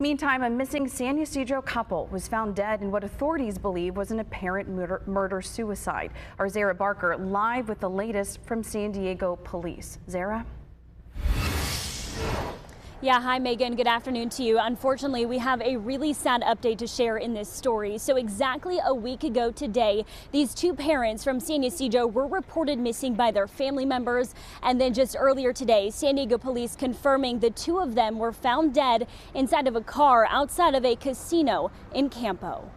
Meantime, a missing San Ysidro couple was found dead in what authorities believe was an apparent murder-suicide. Our Zara Barker live with the latest from San Diego police. Zara? Yeah, hi Megan, good afternoon to you. Unfortunately, we have a really sad update to share in this story. So exactly a week ago today, these two parents from San Ysidro were reported missing by their family members. And then just earlier today, San Diego police confirming the two of them were found dead inside of a car outside of a casino in Campo.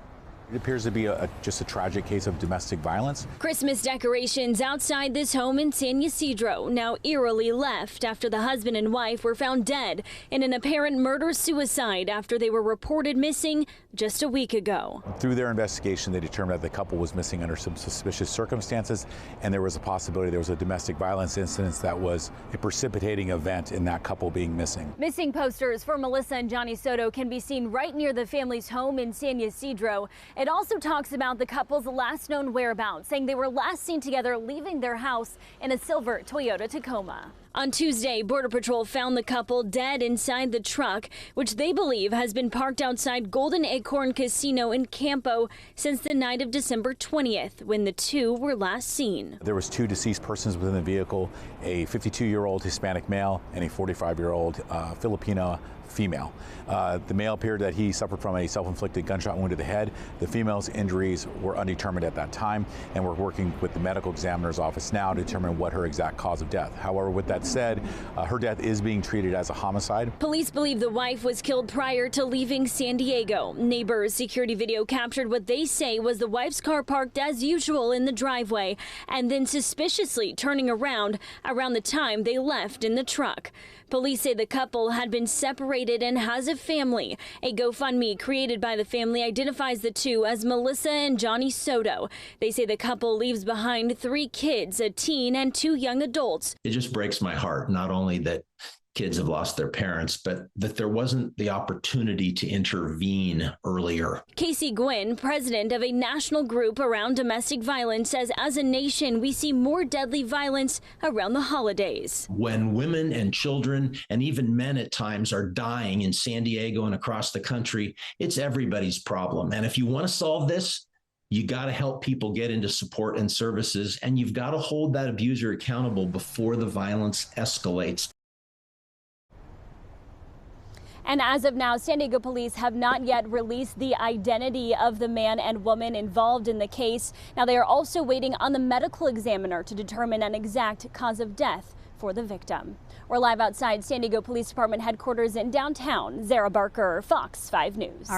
It appears to be just a tragic case of domestic violence. Christmas decorations outside this home in San Ysidro now eerily left after the husband and wife were found dead in an apparent murder-suicide after they were reported missing just a week ago. Through their investigation, they determined that the couple was missing under some suspicious circumstances, and there was a possibility there was a domestic violence incident that was a precipitating event in that couple being missing. Missing posters for Melissa and Johnny Soto can be seen right near the family's home in San Ysidro. It also talks about the couple's last known whereabouts, saying they were last seen together leaving their house in a silver Toyota Tacoma. On Tuesday, Border Patrol found the couple dead inside the truck, which they believe has been parked outside Golden Acorn Casino in Campo since the night of December 20th, when the two were last seen. There was two deceased persons within the vehicle, a 52-year-old Hispanic male and a 45-year-old Filipino female. The male appeared that he suffered from a self-inflicted gunshot wound to the head. The female's injuries were undetermined at that time, and we're working with the medical examiner's office now to determine what her exact cause of death. However, with that said, her death is being treated as a homicide. Police believe the wife was killed prior to leaving San Diego. Neighbors' security video captured what they say was the wife's car parked as usual in the driveway and then suspiciously turning around the time they left in the truck. Police say the couple had been separated and has a family. A GoFundMe created by the family identifies the two as Melissa and Johnny Soto. They say the couple leaves behind 3 kids, a teen and 2 young adults. It just breaks my heart, not only that kids have lost their parents, but that there wasn't the opportunity to intervene earlier. Casey Gwynn, president of a national group around domestic violence, says as a nation, we see more deadly violence around the holidays. When women and children and even men at times are dying in San Diego and across the country, it's everybody's problem. And if you want to solve this, you got to help people get into support and services, and you've got to hold that abuser accountable before the violence escalates. And as of now, San Diego police have not yet released the identity of the man and woman involved in the case. Now, they are also waiting on the medical examiner to determine an exact cause of death for the victim. We're live outside San Diego Police Department headquarters in downtown. Zara Barker, Fox 5 News.